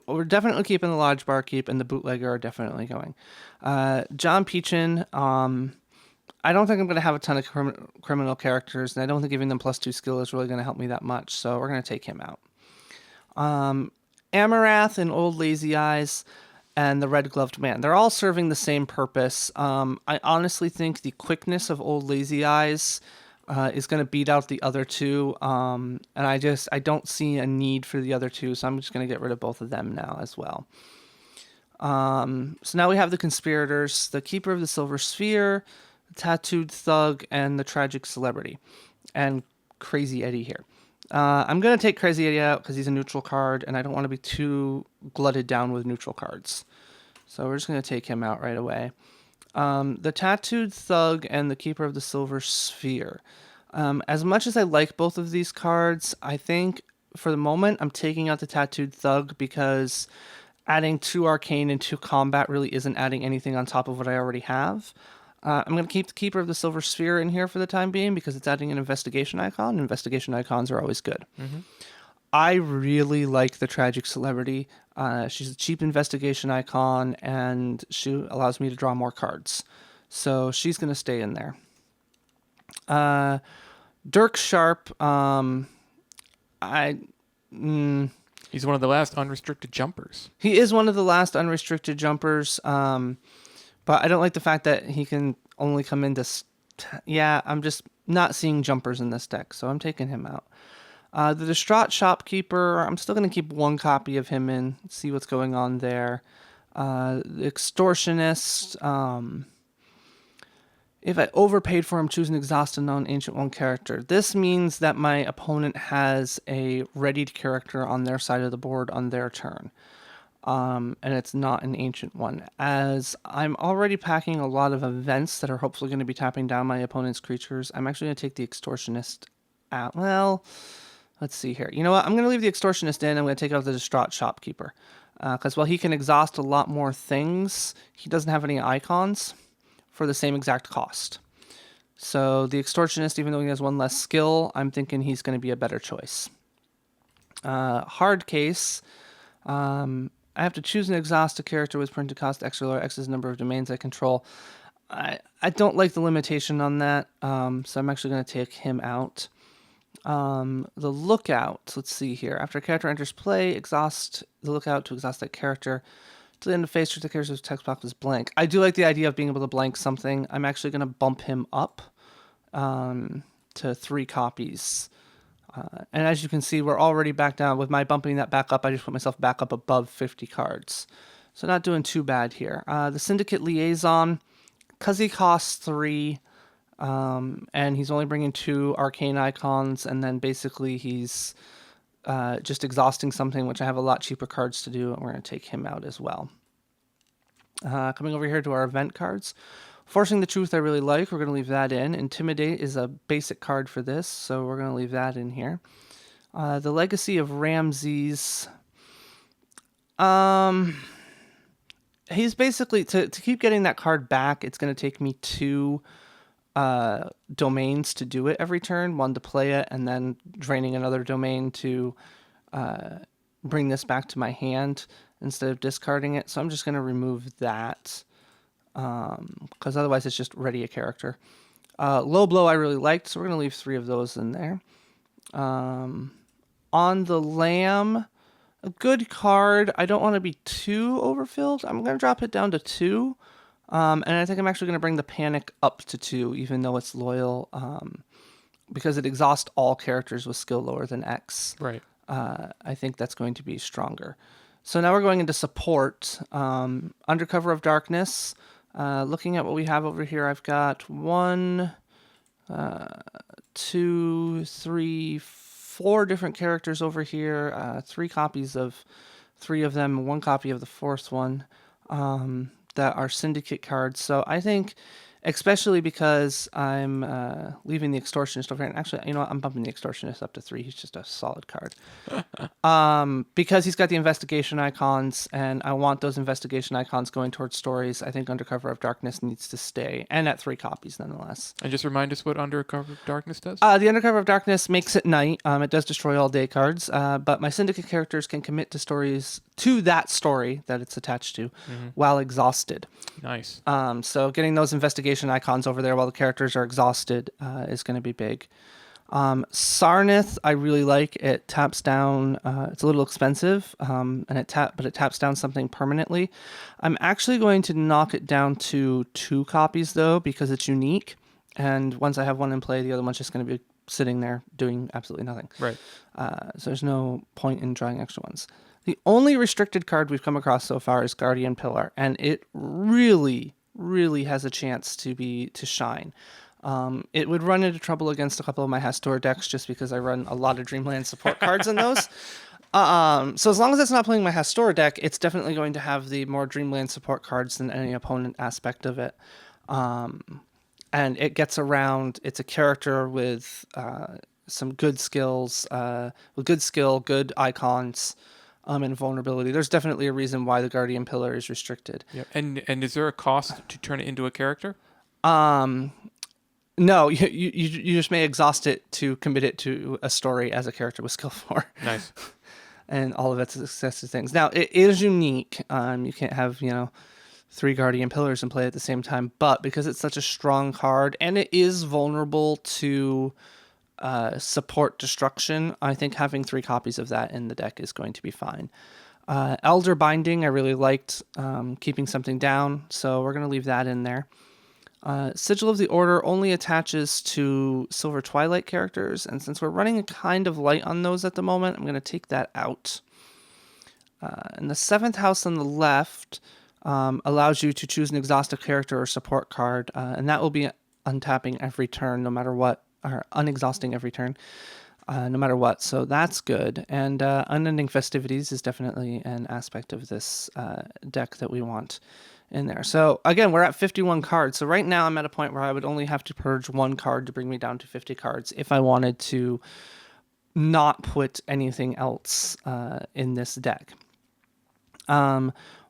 we're definitely keeping the Lodge Barkeep, and the Bootlegger are definitely going. John Peachin, I don't think I'm going to have a ton of criminal characters, and I don't think giving them +2 skill is really going to help me that much, so we're going to take him out. Amarath and Old Lazy Eyes and the Red Gloved Man. They're all serving the same purpose. I honestly think the quickness of Old Lazy Eyes is going to beat out the other 2, and I don't see a need for the other 2, so I'm just going to get rid of both of them now as well. So now we have the Conspirators, the Keeper of the Silver Sphere, Tattooed Thug, and the Tragic Celebrity, and Crazy Eddie here. I'm going to take Crazy Eddie out because he's a neutral card, and I don't want to be too glutted down with neutral cards. So we're just going to take him out right away. The Tattooed Thug and the Keeper of the Silver Sphere. As much as I like both of these cards, I think for the moment I'm taking out the Tattooed Thug because adding 2 Arcane and 2 Combat really isn't adding anything on top of what I already have. I'm going to keep the Keeper of the Silver Sphere in here for the time being because it's adding an investigation icon. Investigation icons are always good. Mm-hmm. I really like the Tragic Celebrity. She's a cheap investigation icon, and she allows me to draw more cards. So she's going to stay in there. Dirk Sharp, he's one of the last unrestricted jumpers. He is one of the last unrestricted jumpers. But I don't like the fact that he can only come into... I'm just not seeing jumpers in this deck, so I'm taking him out. The Distraught Shopkeeper, I'm still going to keep 1 copy of him in, see what's going on there. The Extortionist, if I overpaid for him, choose an Exhaust a non-Ancient 1 character. This means that my opponent has a readied character on their side of the board on their turn. And it's not an ancient one, as I'm already packing a lot of events that are hopefully going to be tapping down my opponent's creatures. I'm actually going to take the Extortionist out. Well, let's see here. You know what? I'm going to leave the Extortionist in. I'm going to take out the Distraught Shopkeeper. Because while he can exhaust a lot more things, he doesn't have any icons for the same exact cost. So the Extortionist, even though he has 1 less skill, I'm thinking he's going to be a better choice. Hard Case. I have to choose and exhaust a character with printed cost X or lower X's number of domains I control. I don't like the limitation on that, so I'm actually going to take him out. The lookout, let's see here. After a character enters play, exhaust the lookout to exhaust that character. To the end of phase, the character's text box is blank. I do like the idea of being able to blank something. I'm actually going to bump him up to 3 copies. And as you can see, we're already back down. With my bumping that back up, I just put myself back up above 50 cards. So not doing too bad here. The Syndicate Liaison, because he costs 3, and he's only bringing 2 arcane icons, and then basically he's just exhausting something, which I have a lot cheaper cards to do, and we're going to take him out as well. Coming over here to our event cards. Forcing the Truth I really like. We're going to leave that in. Intimidate is a basic card for this, so we're going to leave that in here. The Legacy of Ramses. He's basically, to keep getting that card back, it's going to take me 2 domains to do it every turn. 1 to play it, and then draining another domain to bring this back to my hand instead of discarding it. So I'm just going to remove that, because otherwise it's just ready a character. Low Blow I really liked, so we're going to leave 3 of those in there. On the Lamb, a good card. I don't want to be too overfilled. I'm going to drop it down to 2. And I think I'm actually going to bring the Panic up to 2, even though it's loyal, because it exhausts all characters with skill lower than X. Right. I think that's going to be stronger. So now we're going into support. Undercover of Darkness. Looking at what we have over here, I've got 1, 2, 3, 4 different characters over here. 3 copies of 3 of them, 1 copy of the 4th one. That are syndicate cards. So I think, especially because I'm leaving the Extortionist over here, and actually, you know what, I'm bumping the Extortionist up to 3. He's just a solid card. Because he's got the investigation icons, and I want those investigation icons going towards stories. I think Undercover of Darkness needs to stay, and at 3 copies nonetheless. And just remind us what Undercover of Darkness does? The Undercover of Darkness makes it night. It does destroy all day cards, but my syndicate characters can commit to that story that it's attached to while exhausted. Nice. So getting those investigation icons over there while the characters are exhausted is going to be big. Sarnath, I really like. It taps down. It's a little expensive, but it taps down something permanently. I'm actually going to knock it down to 2 copies though, because it's unique. And once I have one in play, the other one's just going to be sitting there doing absolutely nothing. Right. So there's no point in drawing extra ones. The only restricted card we've come across so far is Guardian Pillar, and it really, really has a chance to shine. It would run into trouble against a couple of my Hastur decks just because I run a lot of Dreamland support cards in those. So as long as it's not playing my Hastur deck, it's definitely going to have the more Dreamland support cards than any opponent aspect of it. And it gets around. It's a character with some good skills, with good skill, good icons, and vulnerability. There's definitely a reason why the Guardian Pillar is restricted. Yep. And is there a cost to turn it into a character? No, you just may exhaust it to commit it to a story as a character with skill 4. Nice. And all of its successive things. Now, it is unique. You can't have, 3 Guardian Pillars in play at the same time, but because it's such a strong card and it is vulnerable to support destruction, I think having 3 copies of that in the deck is going to be fine. Elder Binding, I really liked keeping something down, so we're going to leave that in there. Sigil of the Order only attaches to Silver Twilight characters, and since we're running a kind of light on those at the moment, I'm going to take that out. And the 7th house on the left allows you to choose an exhaustive character or support card, and that will be untapping every turn no matter what, or unexhausting every turn no matter what, so that's good. And Unending Festivities is definitely an aspect of this deck that we want in there. So again, we're at 51 cards. So right now I'm at a point where I would only have to purge 1 card to bring me down to 50 cards if I wanted to not put anything else in this deck.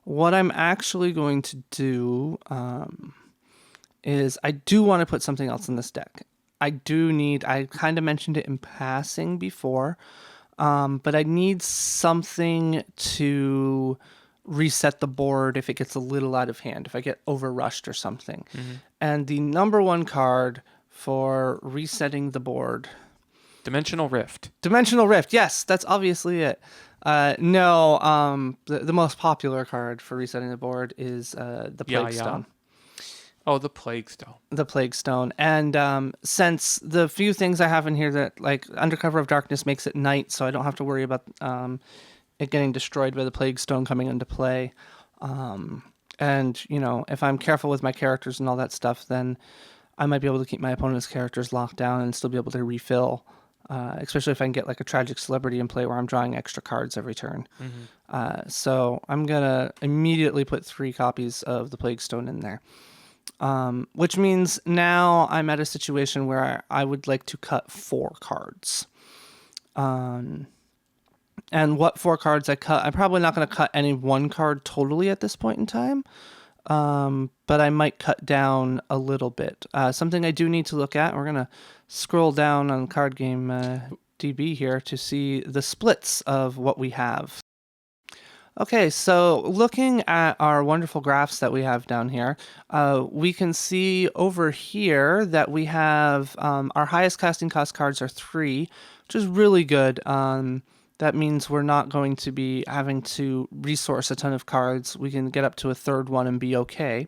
What I'm actually going to do is I do want to put something else in this deck. I kind of mentioned it in passing before, but I need something to reset the board if it gets a little out of hand, if I get overrushed or something. Mm-hmm. And the number one card for resetting the board, Dimensional Rift. Dimensional Rift. Yes, that's obviously it. No, the most popular card for resetting the board is the Plague Stone. Oh, the Plague Stone. The Plague Stone. And since the few things I have in here that, like, Undercover of Darkness makes it night, so I don't have to worry about it getting destroyed by the Plague Stone coming into play. And, you know, if I'm careful with my characters and all that stuff, then I might be able to keep my opponent's characters locked down and still be able to refill. Especially if I can get like a tragic celebrity in play where I'm drawing extra cards every turn. Mm-hmm. So I'm going to immediately put 3 copies of the Plague Stone in there. Which means now I'm at a situation where I would like to cut 4 cards. And what 4 cards I cut, I'm probably not going to cut any one card totally at this point in time. But I might cut down a little bit. Something I do need to look at, we're going to scroll down on Card Game DB here to see the splits of what we have. Okay, so looking at our wonderful graphs that we have down here, we can see over here that we have our highest casting cost cards are 3, which is really good. That means we're not going to be having to resource a ton of cards. We can get up to a 3rd one and be okay.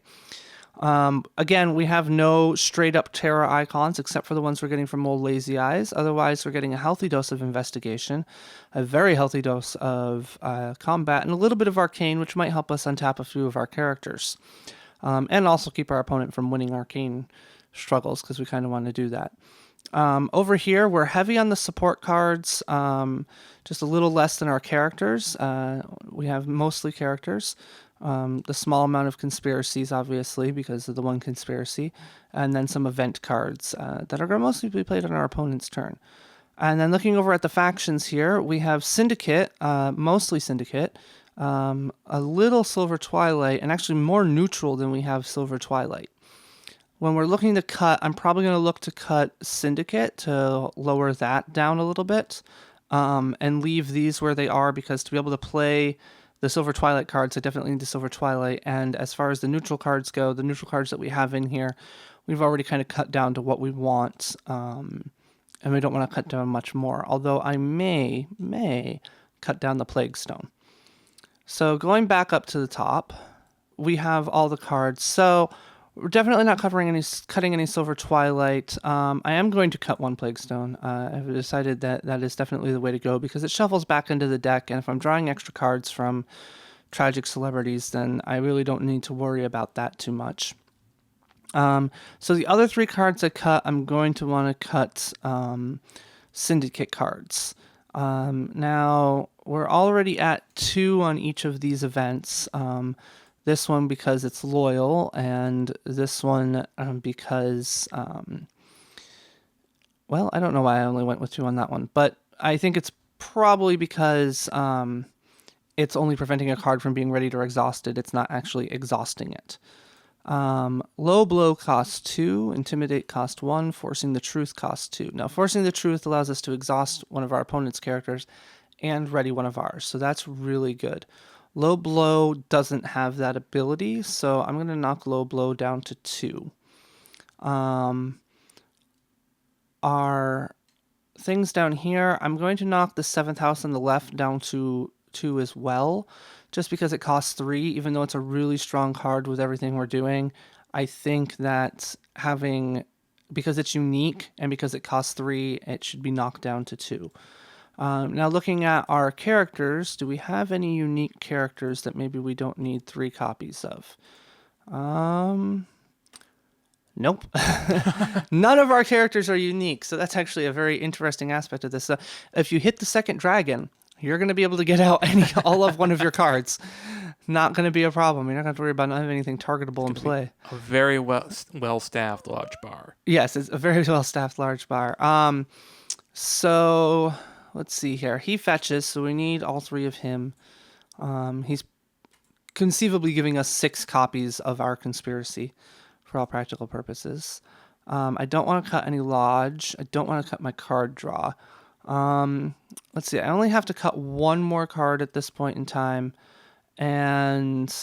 Again, we have no straight up terror icons except for the ones we're getting from Old Lazy Eyes. Otherwise, we're getting a healthy dose of investigation, a very healthy dose of combat, and a little bit of arcane, which might help us untap a few of our characters. And also keep our opponent from winning arcane struggles, because we kind of want to do that. Over here, we're heavy on the support cards, just a little less than our characters. We have mostly characters. The small amount of conspiracies, obviously, because of the one conspiracy, and then some event cards that are going to mostly be played on our opponent's turn. And then looking over at the factions here, we have Syndicate, mostly Syndicate, a little Silver Twilight, and actually more neutral than we have Silver Twilight. When we're looking to cut, I'm probably going to look to cut Syndicate to lower that down a little bit, and leave these where they are, because to be able to play the Silver Twilight cards, I definitely need the Silver Twilight. And as far as the neutral cards go, the neutral cards that we have in here, we've already kind of cut down to what we want, and we don't want to cut down much more. Although I may cut down the Plague Stone. So going back up to the top, we have all the cards. So we're definitely not cutting any Silver Twilight. I am going to cut 1 Plague Stone. I've decided that is definitely the way to go, because it shuffles back into the deck, and if I'm drawing extra cards from tragic celebrities, then I really don't need to worry about that too much. So the other 3 cards I cut, I'm going to want to cut Syndicate cards. Now, we're already at 2 on each of these events. This one because it's loyal, and this one because, well, I don't know why I only went with 2 on that one, but I think it's probably because it's only preventing a card from being readied or exhausted. It's not actually exhausting it. Low Blow costs 2, Intimidate costs 1, Forcing the Truth costs 2. Now, Forcing the Truth allows us to exhaust one of our opponent's characters and ready one of ours, so that's really good. Low Blow doesn't have that ability, so I'm going to knock Low Blow down to 2. Our things down here, I'm going to knock the 7th house on the left down to 2 as well, just because it costs 3, even though it's a really strong card with everything we're doing. I think that because it's unique and because it costs 3, it should be knocked down to 2. Now looking at our characters, do we have any unique characters that maybe we don't need 3 copies of? Nope. None of our characters are unique, so that's actually a very interesting aspect of this. If you hit the 2nd dragon, you're going to be able to get out all of one of your cards. Not going to be a problem. You're not going to have to worry about not having anything targetable in play. A very well-staffed large bar. Yes, it's a very well-staffed large bar. So let's see here. He fetches, so we need all 3 of him. He's conceivably giving us 6 copies of our conspiracy for all practical purposes. I don't want to cut any lodge. I don't want to cut my card draw. Let's see. I only have to cut 1 more card at this point in time, And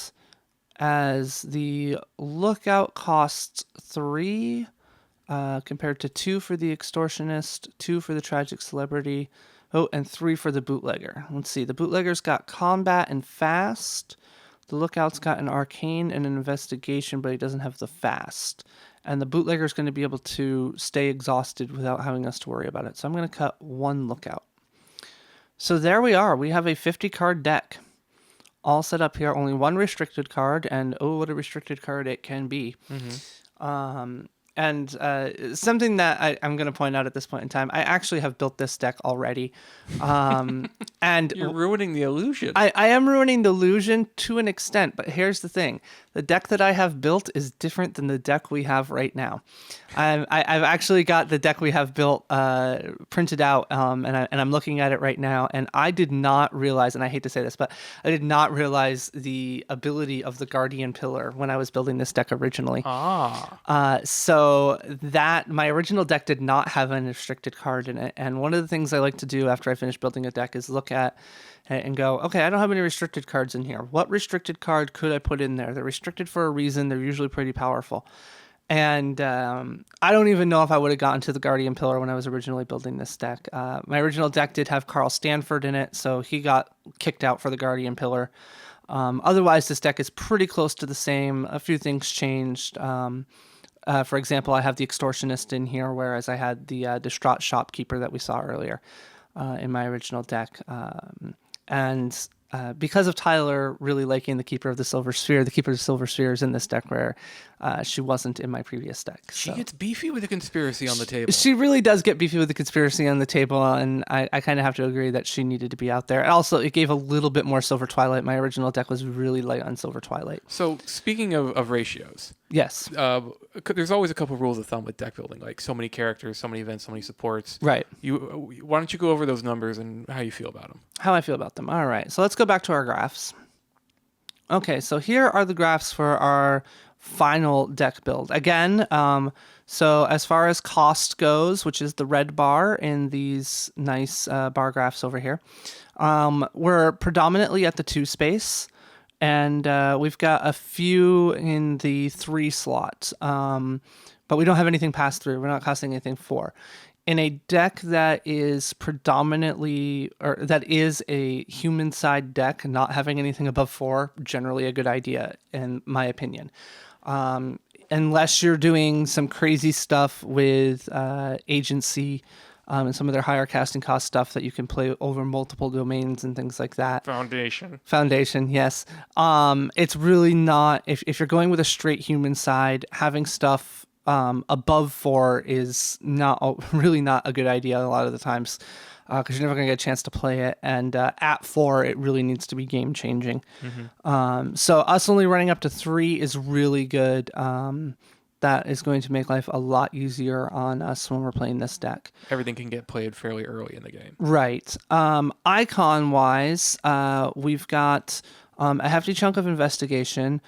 as the lookout costs 3, compared to 2 for the extortionist, 2 for the tragic celebrity, and 3 for the bootlegger. Let's see, the bootlegger's got combat and fast. The lookout's got an arcane and an investigation, but he doesn't have the fast. And the bootlegger's going to be able to stay exhausted without having us to worry about it. So I'm going to cut 1 lookout. So there we are. We have a 50-card deck all set up here. Only 1 restricted card, and oh, what a restricted card it can be. And something that I'm going to point out at this point in time, I actually have built this deck already. And You're ruining the illusion. I am ruining the illusion to an extent, but here's the thing. The deck that I have built is different than the deck we have right now. I've actually got the deck we have built printed out, and I'm looking at it right now, and I did not realize, and I hate to say this, but I did not realize the ability of the Guardian Pillar when I was building this deck originally. So that my original deck did not have an restricted card in it, and one of the things I like to do after I finish building a deck is look at it and go, okay, I don't have any restricted cards in here. What restricted card could I put in there? They're restricted for a reason. They're usually pretty powerful. And I don't even know if I would have gotten to the Guardian Pillar when I was originally building this deck. My original deck did have Carl Stanford in it, so he got kicked out for the Guardian Pillar. Otherwise, this deck is pretty close to the same. A few things changed. For example, I have the Extortionist in here, whereas I had the Distraught Shopkeeper that we saw earlier in my original deck. And because of Tyler really liking the Keeper of the Silver Sphere, the Keeper of the Silver Sphere is in this deck where she wasn't in my previous deck. She gets beefy with the conspiracy on the table. She really does get beefy with the conspiracy on the table, and I kind of have to agree that she needed to be out there. Also, it gave a little bit more Silver Twilight. My original deck was really light on Silver Twilight. So, speaking of ratios, yes, there's always a couple rules of thumb with deck building, like so many characters, so many events, so many supports. Right. Why don't you go over those numbers and how you feel about them? How I feel about them. All right. So let's go back to our graphs. Okay, so here are the graphs for our final deck build. Again, so as far as cost goes, which is the red bar in these nice bar graphs over here, we're predominantly at the 2 space, and we've got a few in the 3 slot, but we don't have anything past 3. We're not costing anything 4. In a deck that is predominantly, or that is a human side deck, not having anything above 4, generally a good idea, in my opinion. Unless you're doing some crazy stuff with agency and some of their higher casting cost stuff that you can play over multiple domains and things like that. Foundation, yes. It's really not, if you're going with a straight human side, having stuff above 4 is really not a good idea a lot of the times, because you're never going to get a chance to play it. And at 4, it really needs to be game changing. So us only running up to 3 is really good. That is going to make life a lot easier on us when we're playing this deck. Everything can get played fairly early in the game. Right. Icon-wise, we've got a hefty chunk of investigation,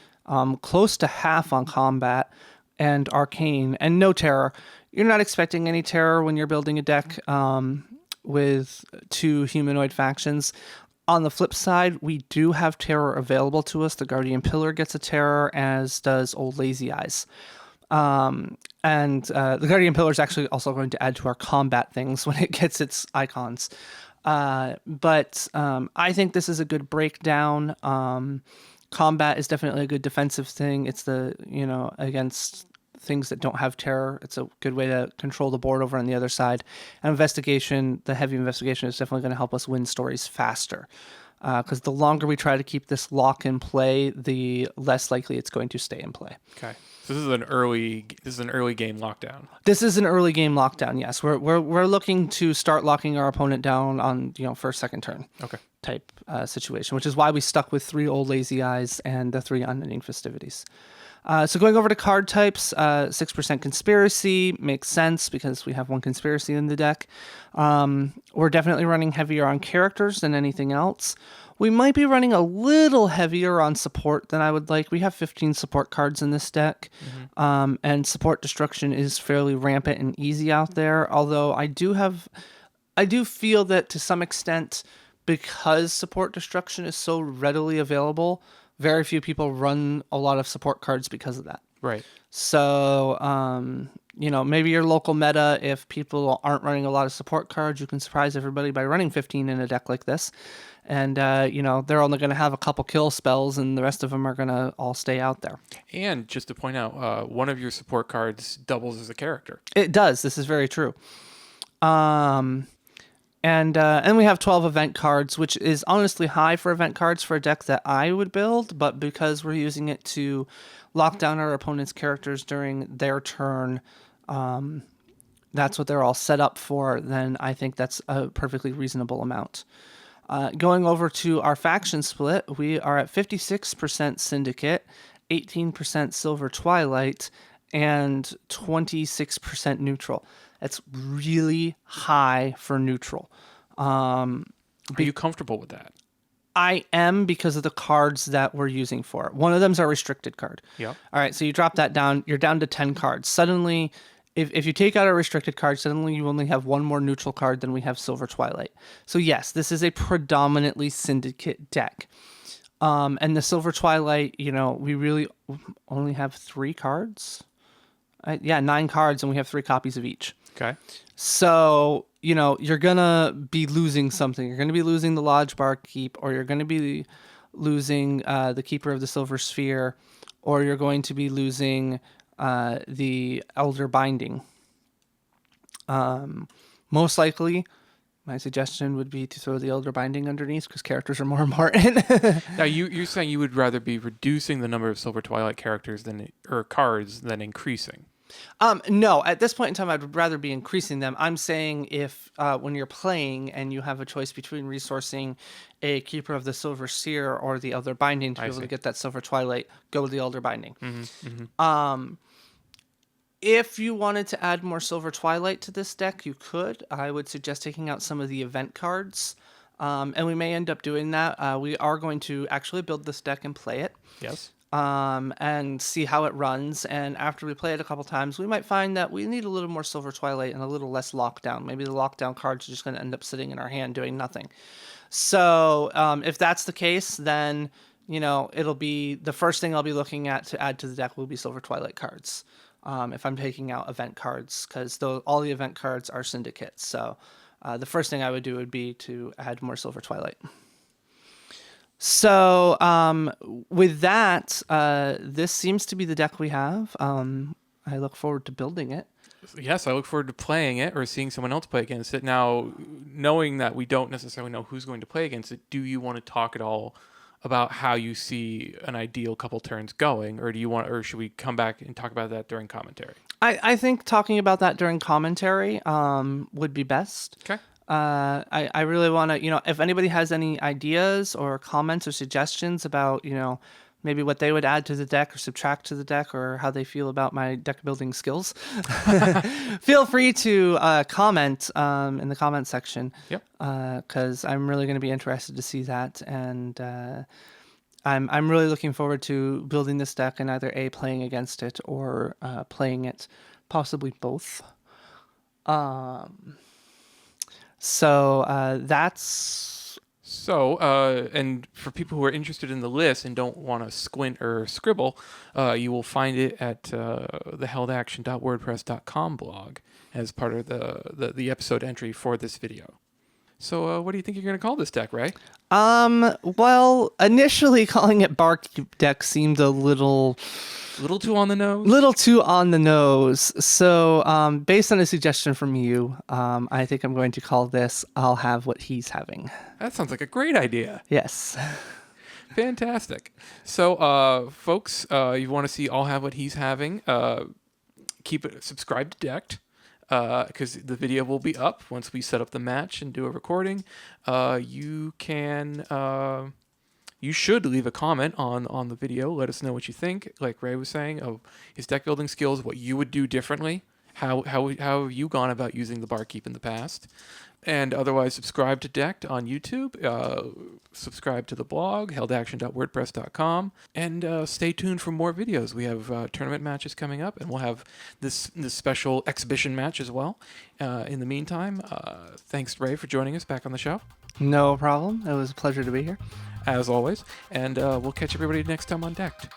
close to half on combat, and arcane, and no terror. You're not expecting any terror when you're building a deck with 2 humanoid factions. On the flip side, we do have terror available to us. The Guardian Pillar gets a terror, as does Old Lazy Eyes. And the Guardian Pillar is actually also going to add to our combat things when it gets its icons. But I think this is a good breakdown. Combat is definitely a good defensive thing. It's against things that don't have terror. It's a good way to control the board over on the other side. And investigation, the heavy investigation, is definitely going to help us win stories faster. Because the longer we try to keep this lock in play, the less likely it's going to stay in play. Okay. So this is an early game lockdown. This is an early game lockdown. Yes, we're looking to start locking our opponent down on first, second turn. Okay. Type situation, which is why we stuck with 3 Old Lazy Eyes and the 3 Unending Festivities. So going over to card types, 6% conspiracy makes sense because we have 1 conspiracy in the deck. We're definitely running heavier on characters than anything else. We might be running a little heavier on support than I would like. We have 15 support cards in this deck, and support destruction is fairly rampant and easy out there. Although I do feel that to some extent, because support destruction is so readily available, very few people run a lot of support cards because of that. Right. So, maybe your local meta, if people aren't running a lot of support cards, you can surprise everybody by running 15 in a deck like this. And, they're only going to have a couple kill spells and the rest of them are going to all stay out there. And just to point out, one of your support cards doubles as a character. It does. This is very true. And we have 12 event cards, which is honestly high for event cards for a deck that I would build, but because we're using it to lock down our opponent's characters during their turn, that's what they're all set up for, then I think that's a perfectly reasonable amount. Going over to our faction split, we are at 56% Syndicate, 18% Silver Twilight, and 26% Neutral. That's really high for neutral. Are you comfortable with that? I am, because of the cards that we're using for it. One of them's our restricted card. Yeah. All right, so you drop that down. You're down to 10 cards. Suddenly, if you take out a restricted card, suddenly you only have one more neutral card than we have Silver Twilight. So yes, this is a predominantly Syndicate deck. And the Silver Twilight, we really only have 3 cards. 9 cards, and we have 3 copies of each. Okay. So, you're going to be losing something. You're going to be losing the Lodge Barkeep, or you're going to be losing the Keeper of the Silver Sphere, or you're going to be losing the Elder Binding. Most likely, my suggestion would be to throw the Elder Binding underneath, because characters are more important. Now, you're saying you would rather be reducing the number of Silver Twilight characters or cards than increasing. No, at this point in time, I'd rather be increasing them. I'm saying if when you're playing and you have a choice between resourcing a Keeper of the Silver Seer or the Elder Binding to be able to get that Silver Twilight, go with the Elder Binding. Mm-hmm, mm-hmm. If you wanted to add more Silver Twilight to this deck, you could. I would suggest taking out some of the event cards, and we may end up doing that. We are going to actually build this deck and play it. Yes. And see how it runs. And after we play it a couple times, we might find that we need a little more Silver Twilight and a little less lockdown. Maybe the lockdown cards are just going to end up sitting in our hand doing nothing. So if that's the case, then it'll be the first thing I'll be looking at to add to the deck will be Silver Twilight cards. If I'm taking out event cards, because all the event cards are syndicates. So the first thing I would do would be to add more Silver Twilight. So with that, this seems to be the deck we have. I look forward to building it. Yes, I look forward to playing it or seeing someone else play against it. Now, knowing that we don't necessarily know who's going to play against it, do you want to talk at all about how you see an ideal couple turns going, or should we come back and talk about that during commentary? I think talking about that during commentary would be best. Okay. I really want to, if anybody has any ideas or comments or suggestions about, maybe what they would add to the deck or subtract to the deck, or how they feel about my deck building skills, feel free to comment in the comment section. Yep. Because I'm really going to be interested to see that, and I'm really looking forward to building this deck and either playing against it or playing it, possibly both. So that's... So, and for people who are interested in the list and don't want to squint or scribble, you will find it at the helledaction.wordpress.com blog as part of the episode entry for this video. So, what do you think you're going to call this deck, Ray? Well, initially calling it Barkeep deck seemed a little too on the nose? Little too on the nose. So, based on a suggestion from you, I think I'm going to call this I'll Have What He's Having. That sounds like a great idea. Yes. Fantastic. So, folks, you want to see I'll Have What He's Having, keep it subscribed to Decked, because the video will be up once we set up the match and do a recording. You should leave a comment on the video. Let us know what you think, like Ray was saying, of his deck building skills, what you would do differently, how have you gone about using the barkeep in the past? And otherwise, subscribe to Decked on YouTube, subscribe to the blog, heldaction.wordpress.com, and stay tuned for more videos. We have tournament matches coming up, and we'll have this special exhibition match as well. In the meantime, thanks, Ray, for joining us back on the show. No problem. It was a pleasure to be here. As always, and we'll catch everybody next time on Decked.